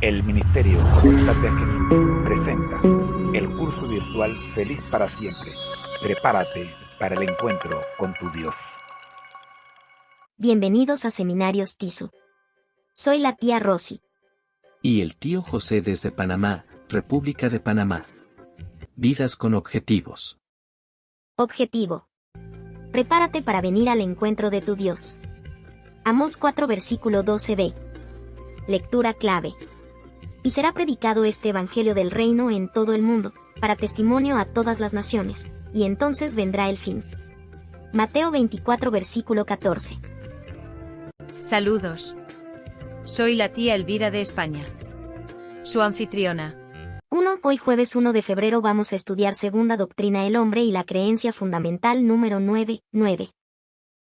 El Ministerio Conócete a Jesús presenta el curso virtual Feliz para Siempre. Prepárate para el encuentro con tu Dios. Bienvenidos a Seminarios TISU. Soy la tía Rosy. Y el tío José desde Panamá, República de Panamá. Vidas con objetivos. Objetivo. Prepárate para venir al encuentro de tu Dios. Amós 4 versículo 12b. Lectura clave. Y será predicado este evangelio del reino en todo el mundo, para testimonio a todas las naciones, y entonces vendrá el fin. Mateo 24 versículo 14. Saludos. Soy la tía Elvira de España, su anfitriona. Hoy jueves 1 de febrero vamos a estudiar Segunda Doctrina del Hombre y la creencia fundamental número 9.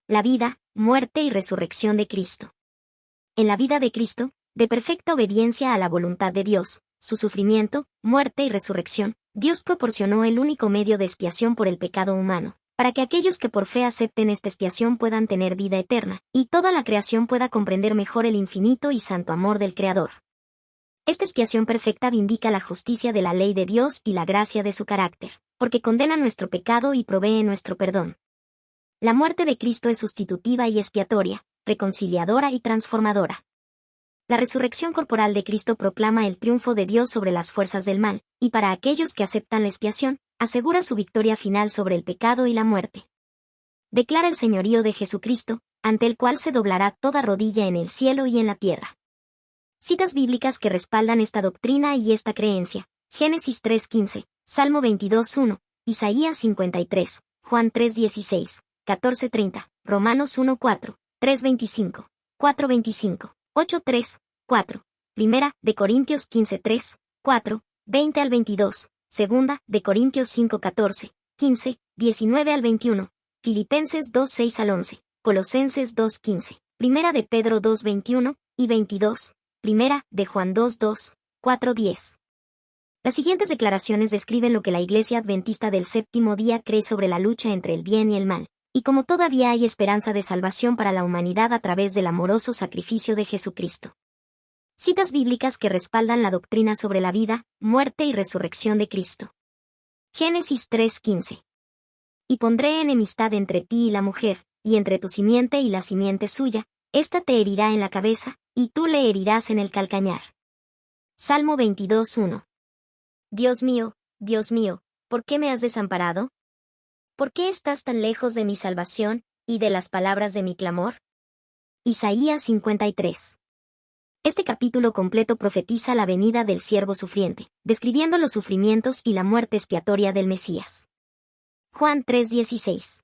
La vida, muerte y resurrección de Cristo. En la vida de Cristo, de perfecta obediencia a la voluntad de Dios, su sufrimiento, muerte y resurrección, Dios proporcionó el único medio de expiación por el pecado humano, para que aquellos que por fe acepten esta expiación puedan tener vida eterna, y toda la creación pueda comprender mejor el infinito y santo amor del Creador. Esta expiación perfecta vindica la justicia de la ley de Dios y la gracia de su carácter, porque condena nuestro pecado y provee nuestro perdón. La muerte de Cristo es sustitutiva y expiatoria, reconciliadora y transformadora. La resurrección corporal de Cristo proclama el triunfo de Dios sobre las fuerzas del mal, y para aquellos que aceptan la expiación, asegura su victoria final sobre el pecado y la muerte. Declara el señorío de Jesucristo, ante el cual se doblará toda rodilla en el cielo y en la tierra. Citas bíblicas que respaldan esta doctrina y esta creencia: Génesis 3:15, Salmo 22:1, Isaías 53, Juan 3:16, 14:30, Romanos 1:4, 3:25, 4:25, 8:3, 4, Primera de Corintios 15:3, 4, 20 al 22, Segunda de Corintios 5:14, 15, 19 al 21, Filipenses 2:6 al 11, Colosenses 2:15, Primera de Pedro 2:21 y 22, Primera de Juan 2:2, 4:10. Las siguientes declaraciones describen lo que la Iglesia Adventista del Séptimo Día cree sobre la lucha entre el bien y el mal, y cómo todavía hay esperanza de salvación para la humanidad a través del amoroso sacrificio de Jesucristo. Citas bíblicas que respaldan la doctrina sobre la vida, muerte y resurrección de Cristo. Génesis 3:15. Y pondré enemistad entre ti y la mujer, y entre tu simiente y la simiente suya, ésta te herirá en la cabeza, y tú le herirás en el calcañar. Salmo 22:1. Dios mío, ¿por qué me has desamparado? ¿Por qué estás tan lejos de mi salvación, y de las palabras de mi clamor? Isaías 53. Este capítulo completo profetiza la venida del siervo sufriente, describiendo los sufrimientos y la muerte expiatoria del Mesías. Juan 3:16.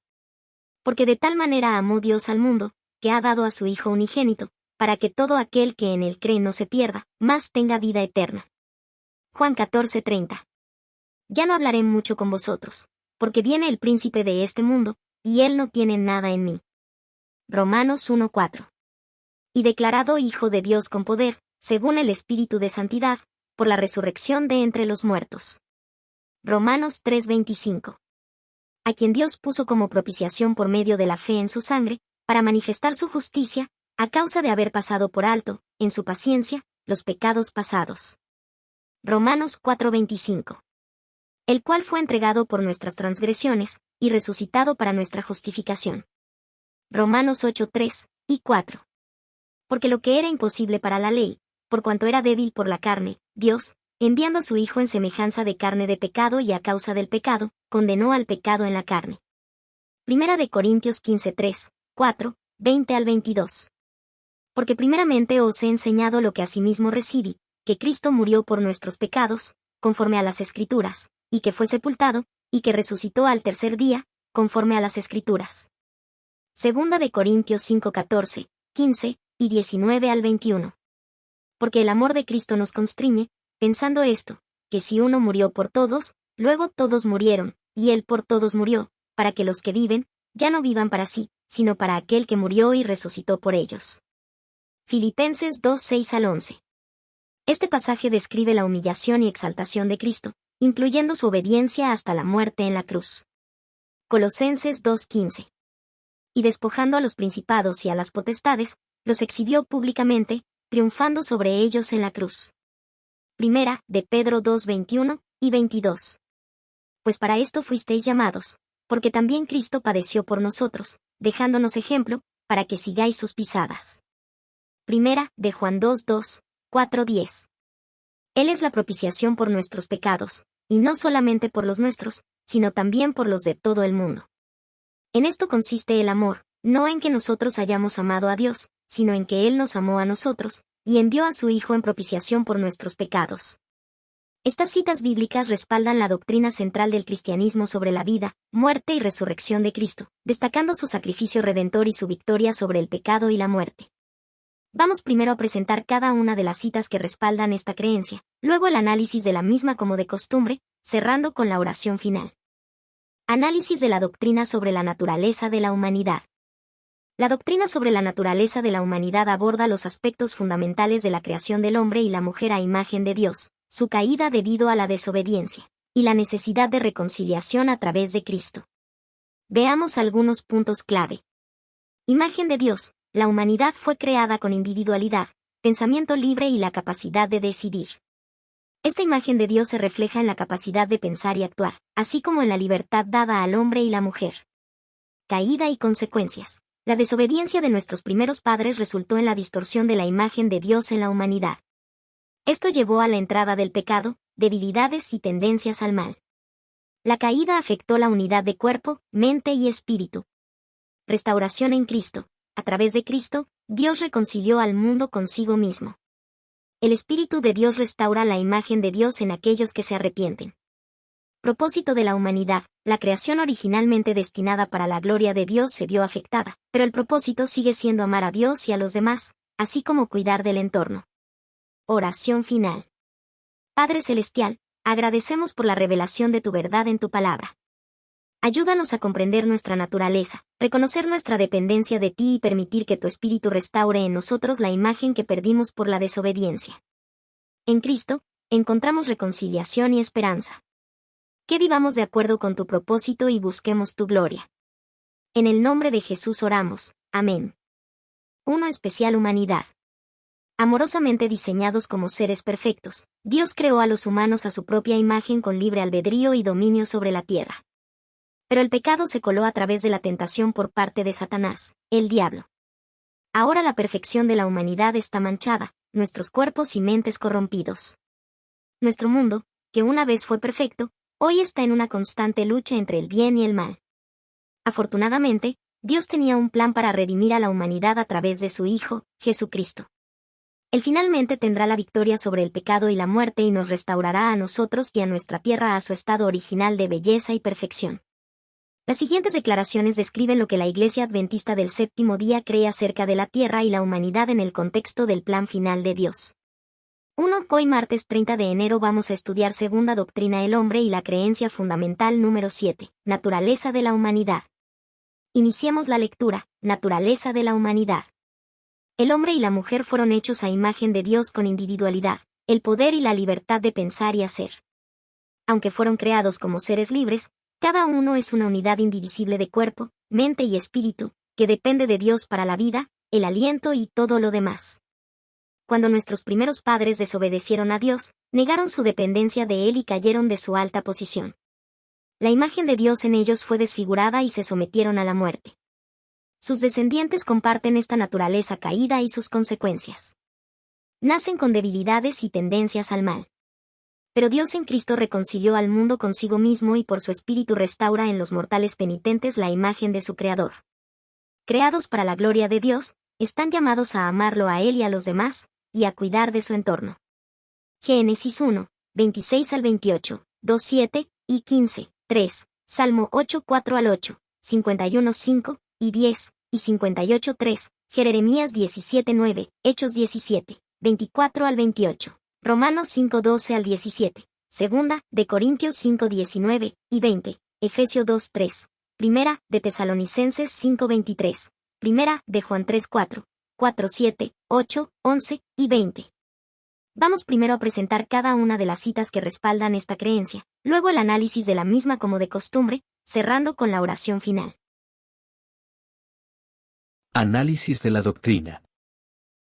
Porque de tal manera amó Dios al mundo, que ha dado a su Hijo unigénito, para que todo aquel que en él cree no se pierda, mas tenga vida eterna. Juan 14:30. Ya no hablaré mucho con vosotros, porque viene el príncipe de este mundo, y él no tiene nada en mí. Romanos 1:4. Y declarado Hijo de Dios con poder, según el Espíritu de Santidad, por la resurrección de entre los muertos. Romanos 3:25. A quien Dios puso como propiciación por medio de la fe en su sangre, para manifestar su justicia, a causa de haber pasado por alto, en su paciencia, los pecados pasados. Romanos 4:25. El cual fue entregado por nuestras transgresiones, y resucitado para nuestra justificación. Romanos 8:3 y 4. Porque lo que era imposible para la ley, por cuanto era débil por la carne, Dios, enviando a su Hijo en semejanza de carne de pecado y a causa del pecado, condenó al pecado en la carne. Primera de Corintios 15:3, 4, 20 al 22. Porque primeramente os he enseñado lo que asimismo recibí, que Cristo murió por nuestros pecados, conforme a las Escrituras, y que fue sepultado, y que resucitó al tercer día, conforme a las Escrituras. Segunda de Corintios 5:14, 15 y 19 al 21. Porque el amor de Cristo nos constriñe, pensando esto, que si uno murió por todos, luego todos murieron, y él por todos murió, para que los que viven, ya no vivan para sí, sino para aquel que murió y resucitó por ellos. Filipenses 2:6 al 11. Este pasaje describe la humillación y exaltación de Cristo, incluyendo su obediencia hasta la muerte en la cruz. Colosenses 2:15. Y despojando a los principados y a las potestades, los exhibió públicamente, triunfando sobre ellos en la cruz. Primera de Pedro 2:21 y 22. Pues para esto fuisteis llamados, porque también Cristo padeció por nosotros, dejándonos ejemplo, para que sigáis sus pisadas. Primera de Juan 2:2, 4:10. Él es la propiciación por nuestros pecados, y no solamente por los nuestros, sino también por los de todo el mundo. En esto consiste el amor, no en que nosotros hayamos amado a Dios, sino en que Él nos amó a nosotros, y envió a su Hijo en propiciación por nuestros pecados. Estas citas bíblicas respaldan la doctrina central del cristianismo sobre la vida, muerte y resurrección de Cristo, destacando su sacrificio redentor y su victoria sobre el pecado y la muerte. Vamos primero a presentar cada una de las citas que respaldan esta creencia, luego el análisis de la misma como de costumbre, cerrando con la oración final. Análisis de la doctrina sobre la naturaleza de la humanidad. La doctrina sobre la naturaleza de la humanidad aborda los aspectos fundamentales de la creación del hombre y la mujer a imagen de Dios, su caída debido a la desobediencia, y la necesidad de reconciliación a través de Cristo. Veamos algunos puntos clave. Imagen de Dios. La humanidad fue creada con individualidad, pensamiento libre y la capacidad de decidir. Esta imagen de Dios se refleja en la capacidad de pensar y actuar, así como en la libertad dada al hombre y la mujer. Caída y consecuencias. La desobediencia de nuestros primeros padres resultó en la distorsión de la imagen de Dios en la humanidad. Esto llevó a la entrada del pecado, debilidades y tendencias al mal. La caída afectó la unidad de cuerpo, mente y espíritu. Restauración en Cristo. A través de Cristo, Dios reconcilió al mundo consigo mismo. El Espíritu de Dios restaura la imagen de Dios en aquellos que se arrepienten. Propósito de la humanidad. La creación originalmente destinada para la gloria de Dios se vio afectada, pero el propósito sigue siendo amar a Dios y a los demás, así como cuidar del entorno. Oración final. Padre Celestial, agradecemos por la revelación de tu verdad en tu palabra. Ayúdanos a comprender nuestra naturaleza, reconocer nuestra dependencia de ti y permitir que tu Espíritu restaure en nosotros la imagen que perdimos por la desobediencia. En Cristo, encontramos reconciliación y esperanza. Que vivamos de acuerdo con tu propósito y busquemos tu gloria. En el nombre de Jesús oramos. Amén. 1. Especial humanidad. Amorosamente diseñados como seres perfectos, Dios creó a los humanos a su propia imagen con libre albedrío y dominio sobre la tierra. Pero el pecado se coló a través de la tentación por parte de Satanás, el diablo. Ahora la perfección de la humanidad está manchada, nuestros cuerpos y mentes corrompidos. Nuestro mundo, que una vez fue perfecto, hoy está en una constante lucha entre el bien y el mal. Afortunadamente, Dios tenía un plan para redimir a la humanidad a través de su Hijo, Jesucristo. Él finalmente tendrá la victoria sobre el pecado y la muerte y nos restaurará a nosotros y a nuestra tierra a su estado original de belleza y perfección. Las siguientes declaraciones describen lo que la Iglesia Adventista del Séptimo Día cree acerca de la tierra y la humanidad en el contexto del plan final de Dios. 1. Hoy martes 30 de enero vamos a estudiar Segunda Doctrina el Hombre y la creencia fundamental número 7, Naturaleza de la humanidad. Iniciemos la lectura, Naturaleza de la humanidad. El hombre y la mujer fueron hechos a imagen de Dios con individualidad, el poder y la libertad de pensar y hacer. Aunque fueron creados como seres libres, cada uno es una unidad indivisible de cuerpo, mente y espíritu, que depende de Dios para la vida, el aliento y todo lo demás. Cuando nuestros primeros padres desobedecieron a Dios, negaron su dependencia de Él y cayeron de su alta posición. La imagen de Dios en ellos fue desfigurada y se sometieron a la muerte. Sus descendientes comparten esta naturaleza caída y sus consecuencias. Nacen con debilidades y tendencias al mal. Pero Dios en Cristo reconcilió al mundo consigo mismo y por su Espíritu restaura en los mortales penitentes la imagen de su Creador. Creados para la gloria de Dios, están llamados a amarlo a Él y a los demás, y a cuidar de su entorno. Génesis 1, 26 al 28, 2, 7 y 15, 3, Salmo 8, 4 al 8, 51, 5 y 10, y 58, 3, Jeremías 17, 9, Hechos 17, 24 al 28. Romanos 5, 12 al 17, Segunda de Corintios 5, 19 y 20, Efesios 2, 3, Primera de Tesalonicenses 5, 23, Primera de Juan 3, 4, 4, 7, 8, 11 y 20. Vamos primero a presentar cada una de las citas que respaldan esta creencia, luego el análisis de la misma como de costumbre, cerrando con la oración final. Análisis de la doctrina.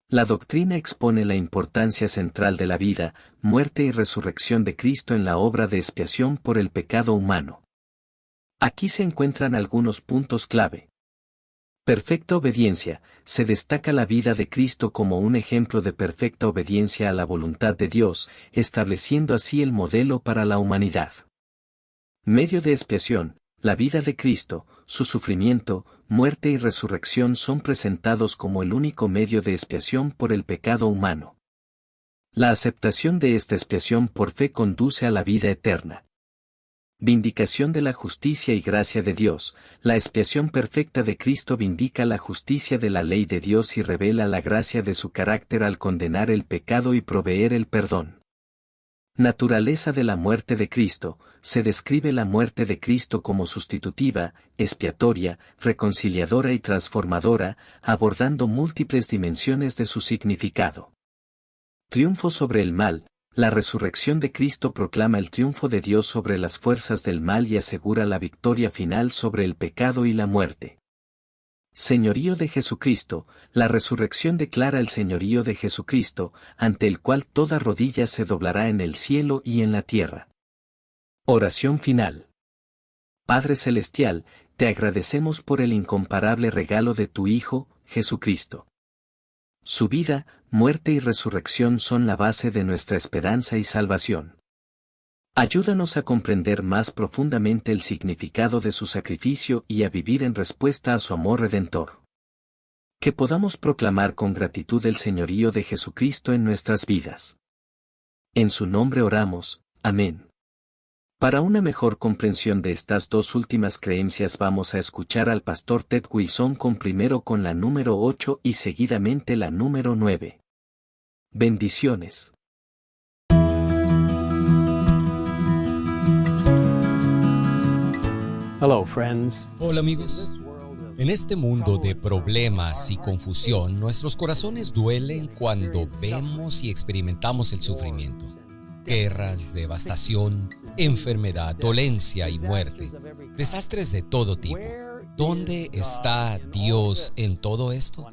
La doctrina expone la importancia central de la vida, muerte y resurrección de Cristo en la obra de expiación por el pecado humano. Aquí se encuentran algunos puntos clave. Perfecta obediencia. Se destaca la vida de Cristo como un ejemplo de perfecta obediencia a la voluntad de Dios, estableciendo así el modelo para la humanidad. Medio de expiación. La vida de Cristo, su sufrimiento, muerte y resurrección son presentados como el único medio de expiación por el pecado humano. La aceptación de esta expiación por fe conduce a la vida eterna. Vindicación de la justicia y gracia de Dios. La expiación perfecta de Cristo vindica la justicia de la ley de Dios y revela la gracia de su carácter al condenar el pecado y proveer el perdón. Naturaleza de la muerte de Cristo. Se describe la muerte de Cristo como sustitutiva, expiatoria, reconciliadora y transformadora, abordando múltiples dimensiones de su significado. Triunfo sobre el mal. La resurrección de Cristo proclama el triunfo de Dios sobre las fuerzas del mal y asegura la victoria final sobre el pecado y la muerte. Señorío de Jesucristo. La resurrección declara el señorío de Jesucristo, ante el cual toda rodilla se doblará en el cielo y en la tierra. Oración final. Padre Celestial, te agradecemos por el incomparable regalo de tu Hijo, Jesucristo. Su vida, muerte y resurrección son la base de nuestra esperanza y salvación. Ayúdanos a comprender más profundamente el significado de su sacrificio y a vivir en respuesta a su amor redentor. Que podamos proclamar con gratitud el señorío de Jesucristo en nuestras vidas. En su nombre oramos, amén. Para una mejor comprensión de estas dos últimas creencias vamos a escuchar al pastor Ted Wilson primero con la número 8 y seguidamente la número 9. Bendiciones. Hello, friends. Hola amigos. En este mundo de problemas y confusión, nuestros corazones duelen cuando vemos y experimentamos el sufrimiento. Guerras, devastación, enfermedad, dolencia y muerte. Desastres de todo tipo. ¿Dónde está Dios en todo esto?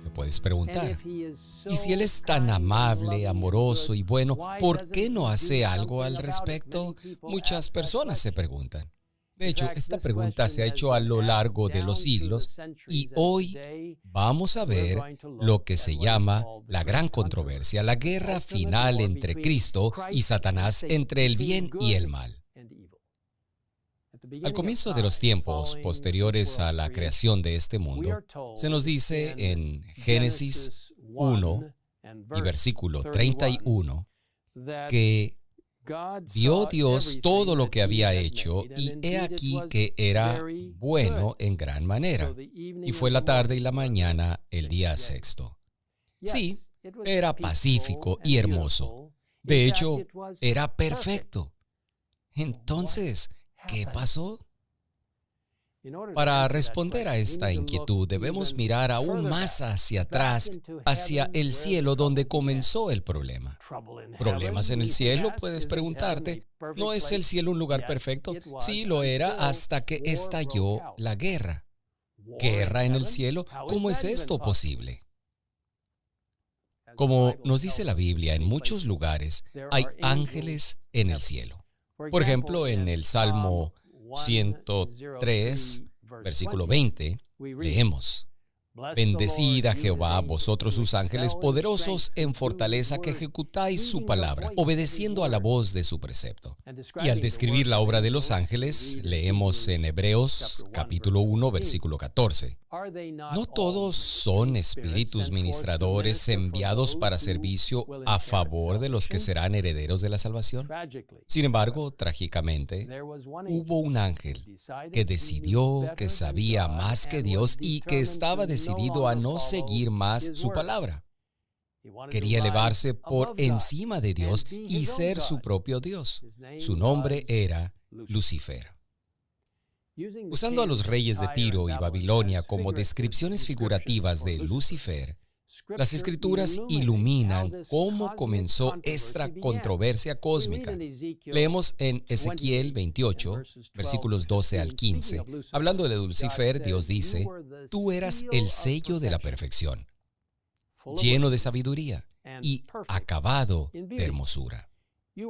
Te puedes preguntar. Y si Él es tan amable, amoroso y bueno, ¿por qué no hace algo al respecto? Muchas personas se preguntan. De hecho, esta pregunta se ha hecho a lo largo de los siglos y hoy vamos a ver lo que se llama la gran controversia, la guerra final entre Cristo y Satanás, entre el bien y el mal. Al comienzo de los tiempos posteriores a la creación de este mundo, se nos dice en Génesis 1 y versículo 31 que vio Dios todo lo que había hecho y he aquí que era bueno en gran manera. Y fue la tarde y la mañana el día sexto. Sí, era pacífico y hermoso. De hecho, era perfecto. Entonces, ¿qué pasó? Para responder a esta inquietud debemos mirar aún más hacia atrás, hacia el cielo donde comenzó el problema. ¿Problemas en el cielo? Puedes preguntarte. ¿No es el cielo un lugar perfecto? Sí, lo era hasta que estalló la guerra. ¿Guerra en el cielo? ¿Cómo es esto posible? Como nos dice la Biblia, en muchos lugares hay ángeles en el cielo. Por ejemplo, en el Salmo 103, versículo 20, leemos: Bendecid a Jehová, vosotros sus ángeles poderosos en fortaleza que ejecutáis su palabra, obedeciendo a la voz de su precepto. Y al describir la obra de los ángeles, leemos en Hebreos capítulo 1, versículo 14. ¿No todos son espíritus ministradores enviados para servicio a favor de los que serán herederos de la salvación? Sin embargo, trágicamente, hubo un ángel que decidió que sabía más que Dios y que estaba decidido a no seguir más su palabra. Quería elevarse por encima de Dios y ser su propio Dios. Su nombre era Lucifer. Usando a los reyes de Tiro y Babilonia como descripciones figurativas de Lucifer, las Escrituras iluminan cómo comenzó esta controversia cósmica. Leemos en Ezequiel 28, versículos 12 al 15. Hablando de Lucifer, Dios dice: Tú eras el sello de la perfección. lleno de sabiduría y acabado de hermosura.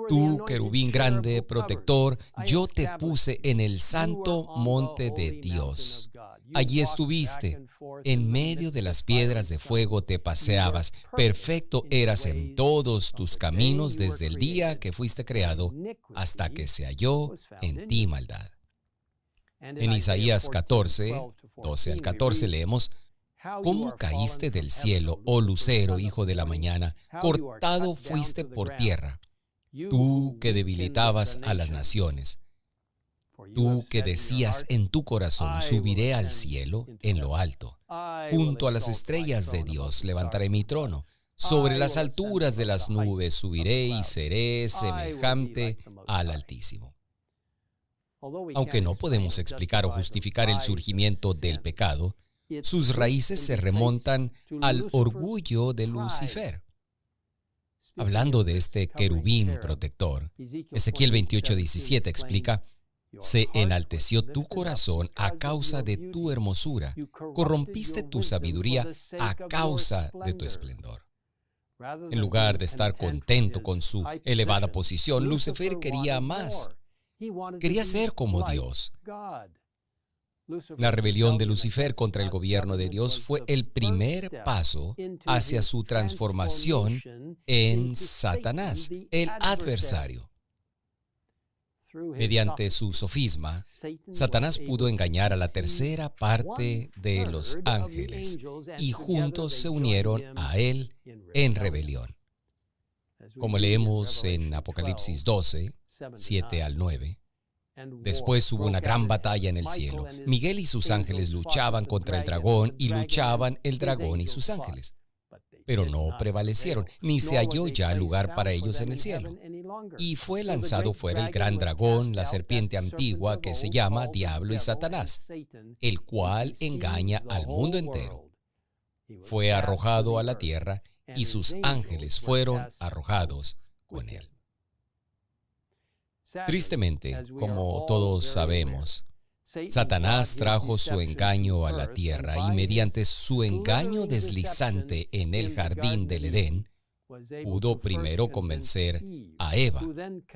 Tú, querubín grande, protector, yo te puse en el santo monte de Dios. Allí estuviste, en medio de las piedras de fuego te paseabas. Perfecto eras en todos tus caminos desde el día que fuiste creado hasta que se halló en ti maldad. En Isaías 14, 12 al 14 leemos: ¿Cómo caíste del cielo, oh lucero, hijo de la mañana? Cortado fuiste por tierra. Tú que debilitabas a las naciones. Tú que decías en tu corazón: subiré al cielo en lo alto. Junto a las estrellas de Dios levantaré mi trono. Sobre las alturas de las nubes subiré y seré semejante al Altísimo. Aunque no podemos explicar o justificar el surgimiento del pecado, sus raíces se remontan al orgullo de Lucifer. Hablando de este querubín protector, Ezequiel 28:17 explica: se enalteció tu corazón a causa de tu hermosura, corrompiste tu sabiduría a causa de tu esplendor. En lugar de estar contento con su elevada posición, Lucifer quería más. Quería ser como Dios. La rebelión de Lucifer contra el gobierno de Dios fue el primer paso hacia su transformación en Satanás, el adversario. Mediante su sofisma, Satanás pudo engañar a la tercera parte de los ángeles y juntos se unieron a él en rebelión. Como leemos en Apocalipsis 12, 7 al 9, después hubo una gran batalla en el cielo. Miguel y sus ángeles luchaban contra el dragón y luchaban el dragón y sus ángeles. Pero no prevalecieron, ni se halló ya lugar para ellos en el cielo. Y fue lanzado fuera el gran dragón, la serpiente antigua que se llama Diablo y Satanás, el cual engaña al mundo entero. Fue arrojado a la tierra y sus ángeles fueron arrojados con él. Tristemente, como todos sabemos, Satanás trajo su engaño a la tierra y mediante su engaño deslizante en el jardín del Edén, pudo primero convencer a Eva,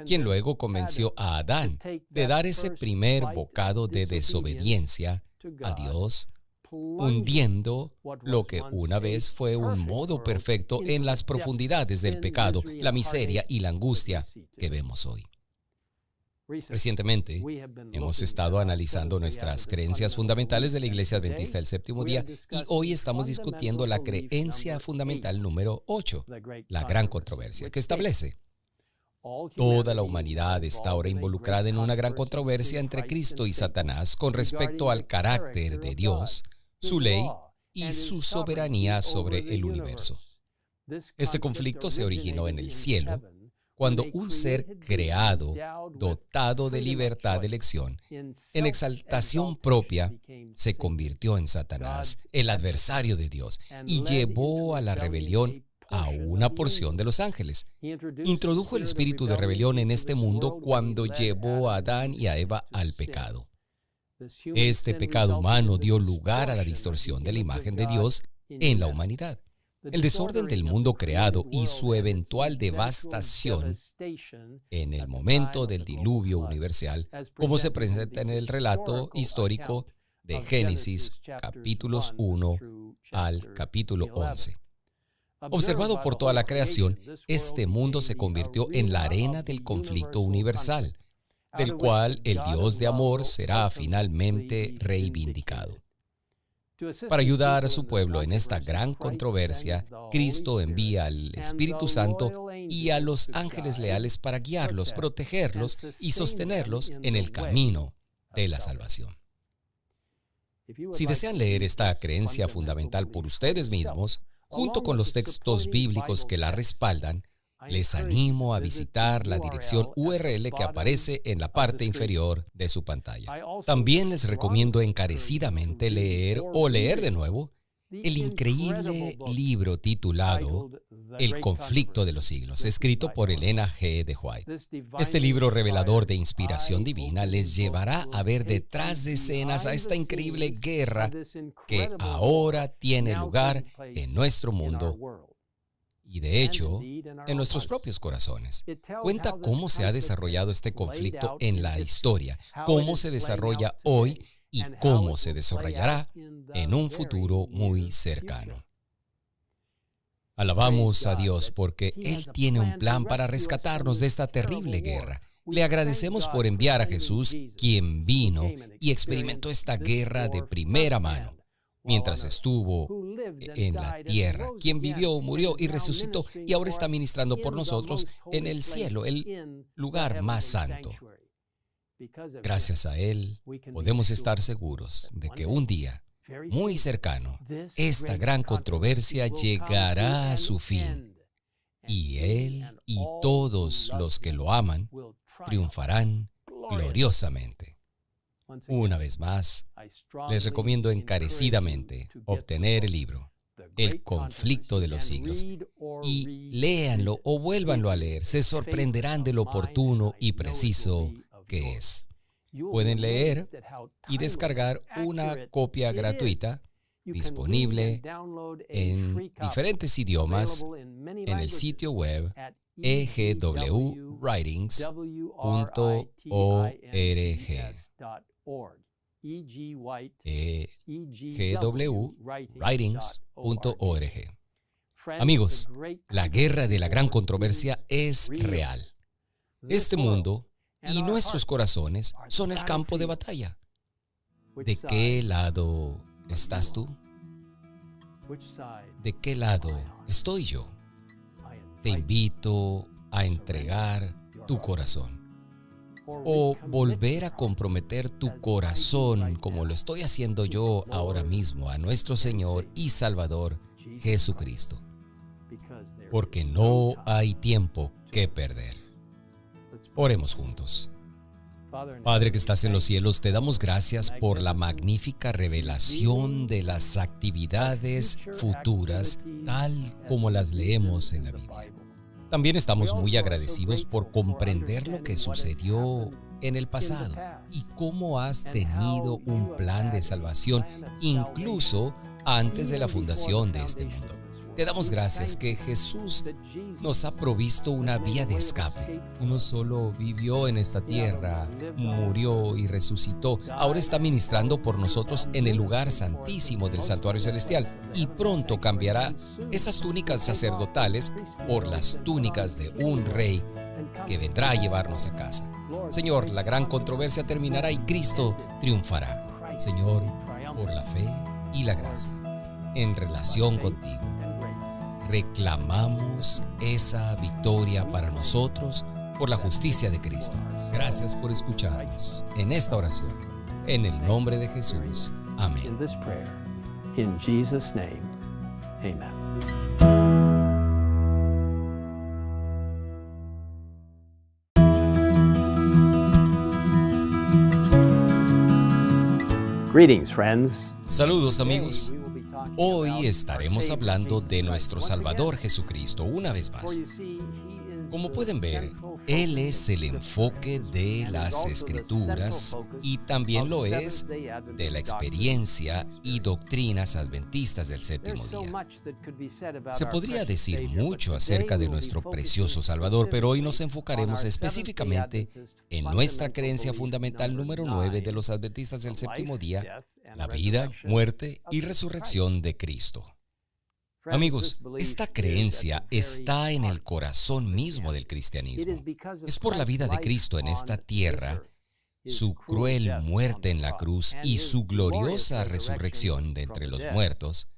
quien luego convenció a Adán de dar ese primer bocado de desobediencia a Dios, hundiendo lo que una vez fue un modo perfecto en las profundidades del pecado, la miseria y la angustia que vemos hoy. Recientemente, hemos estado analizando nuestras creencias fundamentales de la Iglesia Adventista del Séptimo Día y hoy estamos discutiendo la creencia fundamental número 8, la gran controversia, que establece: toda la humanidad está ahora involucrada en una gran controversia entre Cristo y Satanás con respecto al carácter de Dios, su ley y su soberanía sobre el universo. Este conflicto se originó en el cielo, cuando un ser creado, dotado de libertad de elección, en exaltación propia, se convirtió en Satanás, el adversario de Dios, y llevó a la rebelión a una porción de los ángeles. Introdujo el espíritu de rebelión en este mundo cuando llevó a Adán y a Eva al pecado. Este pecado humano dio lugar a la distorsión de la imagen de Dios en la humanidad. El desorden del mundo creado y su eventual devastación en el momento del diluvio universal, como se presenta en el relato histórico de Génesis, capítulos 1 al capítulo 11. Observado por toda la creación, este mundo se convirtió en la arena del conflicto universal, del cual el Dios de amor será finalmente reivindicado. Para ayudar a su pueblo en esta gran controversia, Cristo envía al Espíritu Santo y a los ángeles leales para guiarlos, protegerlos y sostenerlos en el camino de la salvación. Si desean leer esta creencia fundamental por ustedes mismos, junto con los textos bíblicos que la respaldan, les animo a visitar la dirección URL que aparece en la parte inferior de su pantalla. También les recomiendo encarecidamente leer de nuevo el increíble libro titulado El conflicto de los siglos, escrito por Elena G. de White. Este libro revelador de inspiración divina les llevará a ver detrás de escenas a esta increíble guerra que ahora tiene lugar en nuestro mundo y, de hecho, en nuestros propios corazones. Cuenta cómo se ha desarrollado este conflicto en la historia, cómo se desarrolla hoy y cómo se desarrollará en un futuro muy cercano. Alabamos a Dios porque Él tiene un plan para rescatarnos de esta terrible guerra. Le agradecemos por enviar a Jesús, quien vino y experimentó esta guerra de primera mano, mientras estuvo en la tierra, quien vivió, murió y resucitó, y ahora está ministrando por nosotros en el cielo, el lugar más santo. Gracias a Él, podemos estar seguros de que un día, muy cercano, esta gran controversia llegará a su fin, y Él y todos los que lo aman triunfarán gloriosamente. Una vez más, les recomiendo encarecidamente obtener el libro, El conflicto de los siglos, y léanlo o vuélvanlo a leer. Se sorprenderán de lo oportuno y preciso que es. Pueden leer y descargar una copia gratuita disponible en diferentes idiomas en el sitio web egwwritings.org. egwwritings.org. Amigos, la guerra de la gran controversia es real. Este mundo y nuestros corazones son el campo de batalla. ¿De qué lado estás tú? ¿De qué lado estoy yo? Te invito a entregar tu corazón o volver a comprometer tu corazón, como lo estoy haciendo yo ahora mismo, a nuestro Señor y Salvador Jesucristo, porque no hay tiempo que perder. Oremos juntos. Padre que estás en los cielos, te damos gracias por la magnífica revelación de las actividades futuras, tal como las leemos en la Biblia. También estamos muy agradecidos por comprender lo que sucedió en el pasado y cómo has tenido un plan de salvación, incluso antes de la fundación de este mundo. Te damos gracias que Jesús nos ha provisto una vía de escape. No solo vivió en esta tierra, murió y resucitó, ahora está ministrando por nosotros en el lugar santísimo del santuario celestial, y pronto cambiará esas túnicas sacerdotales por las túnicas de un rey que vendrá a llevarnos a casa. Señor, la gran controversia terminará y Cristo triunfará. Señor, por la fe y la gracia, en relación contigo, reclamamos esa victoria para nosotros por la justicia de Cristo. Gracias por escucharnos en esta oración. En el nombre de Jesús. Amén. In Jesus' name, amen. Greetings, friends. Saludos, amigos. Hoy estaremos hablando de nuestro Salvador Jesucristo una vez más. Como pueden ver, Él es el enfoque de las Escrituras y también lo es de la experiencia y doctrinas adventistas del séptimo día. Se podría decir mucho acerca de nuestro precioso Salvador, pero hoy nos enfocaremos específicamente en nuestra creencia fundamental número 9 de los adventistas del séptimo día: la vida, muerte y resurrección de Cristo. Amigos, esta creencia está en el corazón mismo del cristianismo. Es por la vida de Cristo en esta tierra, su cruel muerte en la cruz y su gloriosa resurrección de entre los muertos,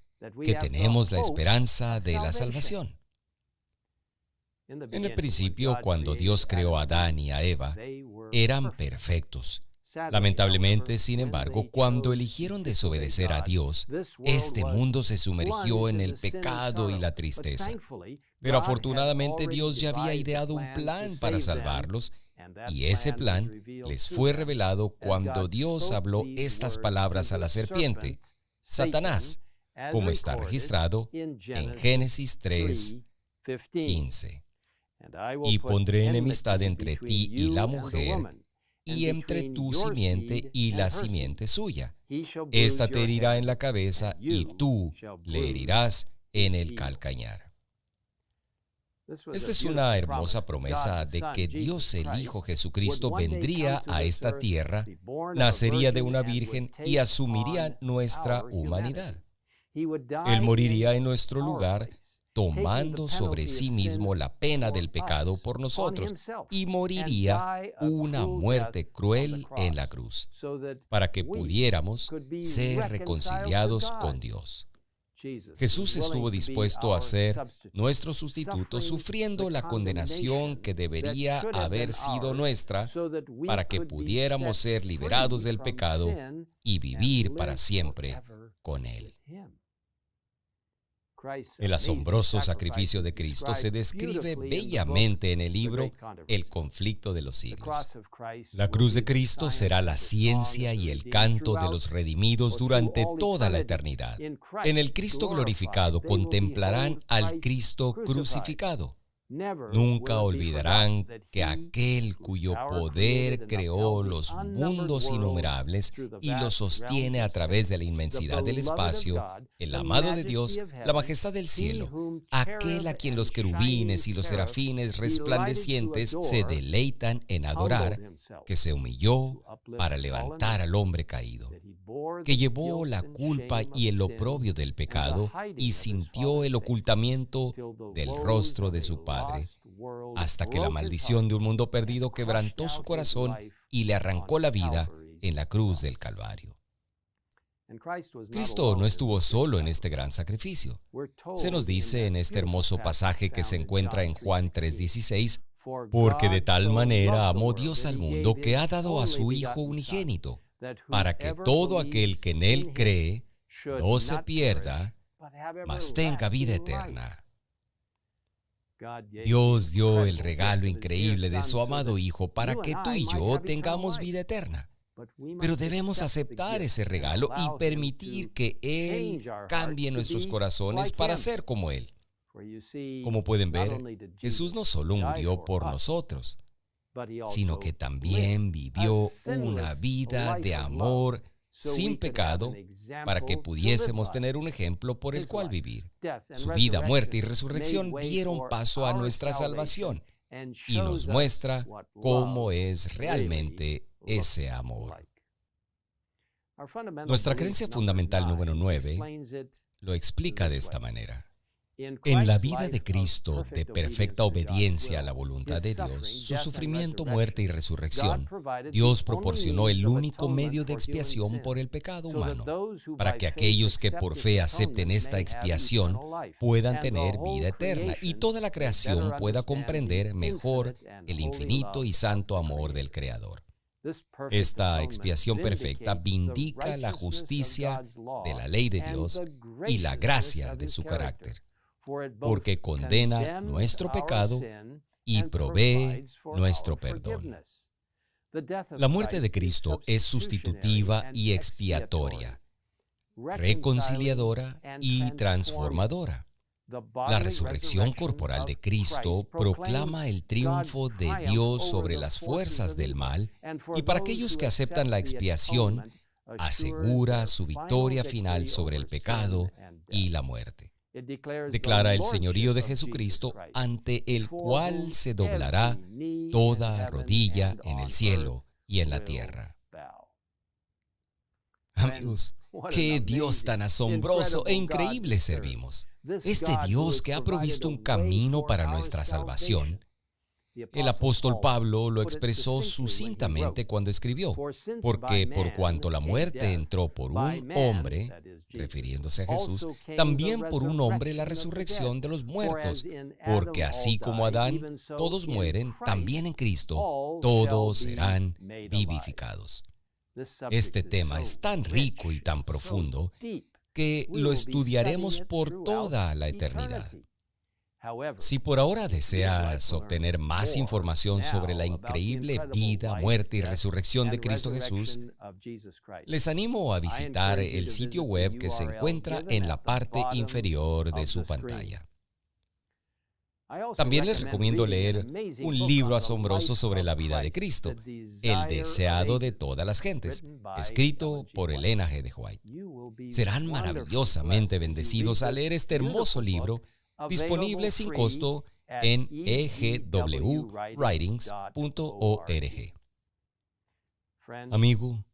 que tenemos la esperanza de la salvación. En el principio, cuando Dios creó a Adán y a Eva, eran perfectos. Lamentablemente, sin embargo, cuando eligieron desobedecer a Dios, este mundo se sumergió en el pecado y la tristeza. Pero afortunadamente Dios ya había ideado un plan para salvarlos, y ese plan les fue revelado cuando Dios habló estas palabras a la serpiente: Satanás, como está registrado en Génesis 3:15. Y pondré enemistad entre ti y la mujer, y entre tu simiente y la simiente suya. Esta te herirá en la cabeza, y tú le herirás en el calcañar. Esta es una hermosa promesa de que Dios el Hijo Jesucristo vendría a esta tierra, nacería de una virgen y asumiría nuestra humanidad. Él moriría en nuestro lugar, tomando sobre sí mismo la pena del pecado por nosotros, y moriría una muerte cruel en la cruz, para que pudiéramos ser reconciliados con Dios. Jesús estuvo dispuesto a ser nuestro sustituto, sufriendo la condenación que debería haber sido nuestra, para que pudiéramos ser liberados del pecado y vivir para siempre con Él. El asombroso sacrificio de Cristo se describe bellamente en el libro El conflicto de los siglos. La cruz de Cristo será la ciencia y el canto de los redimidos durante toda la eternidad. En el Cristo glorificado contemplarán al Cristo crucificado. Nunca olvidarán que aquel cuyo poder creó los mundos innumerables y los sostiene a través de la inmensidad del espacio, el amado de Dios, la majestad del cielo, aquel a quien los querubines y los serafines resplandecientes se deleitan en adorar, que se humilló para levantar al hombre caído, que llevó la culpa y el oprobio del pecado y sintió el ocultamiento del rostro de su Padre, hasta que la maldición de un mundo perdido quebrantó su corazón y le arrancó la vida en la cruz del Calvario. Cristo no estuvo solo en este gran sacrificio. Se nos dice en este hermoso pasaje que se encuentra en Juan 3:16, porque de tal manera amó Dios al mundo que ha dado a su Hijo unigénito, para que todo aquel que en Él cree no se pierda, mas tenga vida eterna. Dios dio el regalo increíble de su amado Hijo para que tú y yo tengamos vida eterna. Pero debemos aceptar ese regalo y permitir que Él cambie nuestros corazones para ser como Él. Como pueden ver, Jesús no solo murió por nosotros, sino que también vivió una vida de amor sin pecado para que pudiésemos tener un ejemplo por el cual vivir. Su vida, muerte y resurrección dieron paso a nuestra salvación y nos muestra cómo es realmente ese amor. Nuestra creencia fundamental número 9 lo explica de esta manera. En la vida de Cristo, de perfecta obediencia a la voluntad de Dios, su sufrimiento, muerte y resurrección, Dios proporcionó el único medio de expiación por el pecado humano, para que aquellos que por fe acepten esta expiación puedan tener vida eterna y toda la creación pueda comprender mejor el infinito y santo amor del Creador. Esta expiación perfecta vindica la justicia de la ley de Dios y la gracia de su carácter, porque condena nuestro pecado y provee nuestro perdón. La muerte de Cristo es sustitutiva y expiatoria, reconciliadora y transformadora. La resurrección corporal de Cristo proclama el triunfo de Dios sobre las fuerzas del mal, y para aquellos que aceptan la expiación, asegura su victoria final sobre el pecado y la muerte. Declara el señorío de Jesucristo, ante el cual se doblará toda rodilla en el cielo y en la tierra. Amigos, ¡qué Dios tan asombroso e increíble servimos! Este Dios que ha provisto un camino para nuestra salvación. El apóstol Pablo lo expresó sucintamente cuando escribió, porque por cuanto la muerte entró por un hombre, refiriéndose a Jesús, también por un hombre la resurrección de los muertos, porque así como Adán todos mueren, también en Cristo todos serán vivificados. Este tema es tan rico y tan profundo que lo estudiaremos por toda la eternidad. Si por ahora deseas obtener más información sobre la increíble vida, muerte y resurrección de Cristo Jesús, les animo a visitar el sitio web que se encuentra en la parte inferior de su pantalla. También les recomiendo leer un libro asombroso sobre la vida de Cristo, El deseado de todas las gentes, escrito por Elena G. de White. Serán maravillosamente bendecidos al leer este hermoso libro, disponible sin costo en egwritings.org. Amigo,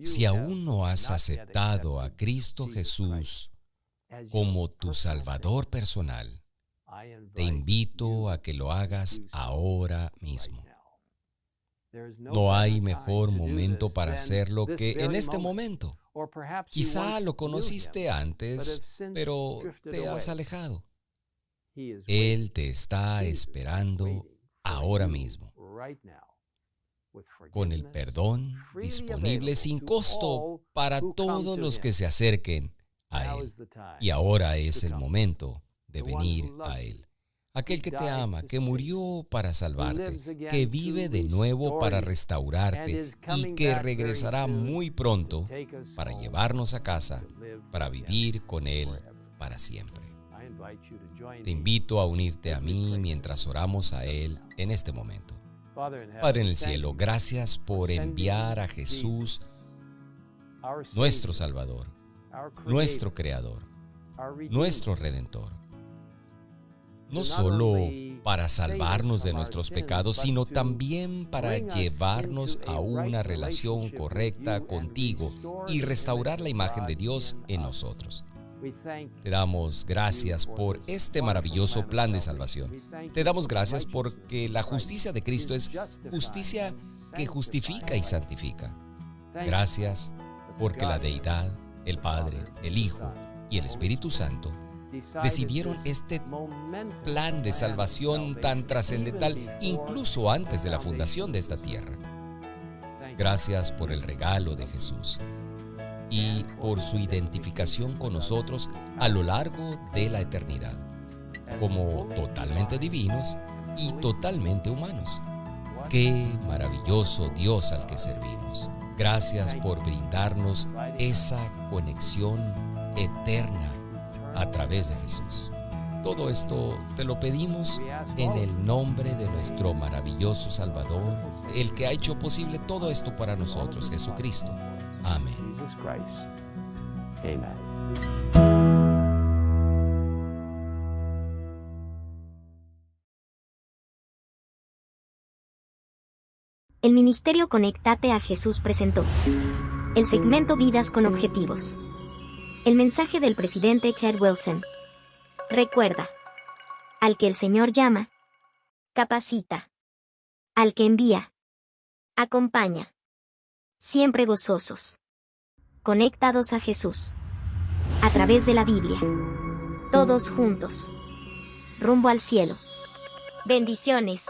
si aún no has aceptado a Cristo Jesús como tu Salvador personal, te invito a que lo hagas ahora mismo. No hay mejor momento para hacerlo que en este momento. Quizá lo conociste antes, pero te has alejado. Él te está esperando ahora mismo, con el perdón disponible sin costo para todos los que se acerquen a Él. Y ahora es el momento de venir a Él. Aquel que te ama, que murió para salvarte, que vive de nuevo para restaurarte y que regresará muy pronto para llevarnos a casa, para vivir con Él para siempre. Te invito a unirte a mí mientras oramos a Él en este momento. Padre en el cielo, gracias por enviar a Jesús, nuestro Salvador, nuestro Creador, nuestro Redentor. No solo para salvarnos de nuestros pecados, sino también para llevarnos a una relación correcta contigo y restaurar la imagen de Dios en nosotros. Te damos gracias por este maravilloso plan de salvación. Te damos gracias porque la justicia de Cristo es justicia que justifica y santifica. Gracias porque la Deidad, el Padre, el Hijo y el Espíritu Santo decidieron este plan de salvación tan trascendental incluso antes de la fundación de esta tierra. Gracias por el regalo de Jesús y por su identificación con nosotros a lo largo de la eternidad, como totalmente divinos y totalmente humanos. ¡Qué maravilloso Dios al que servimos! Gracias por brindarnos esa conexión eterna a través de Jesús. Todo esto te lo pedimos en el nombre de nuestro maravilloso Salvador, el que ha hecho posible todo esto para nosotros, Jesucristo. Amén. El Ministerio Conéctate a Jesús presentó el segmento Vidas con Objetivos. El mensaje del presidente Ted Wilson. Recuerda, al que el Señor llama, capacita. Al que envía, acompaña. Siempre gozosos. Conectados a Jesús. A través de la Biblia. Todos juntos. Rumbo al cielo. Bendiciones.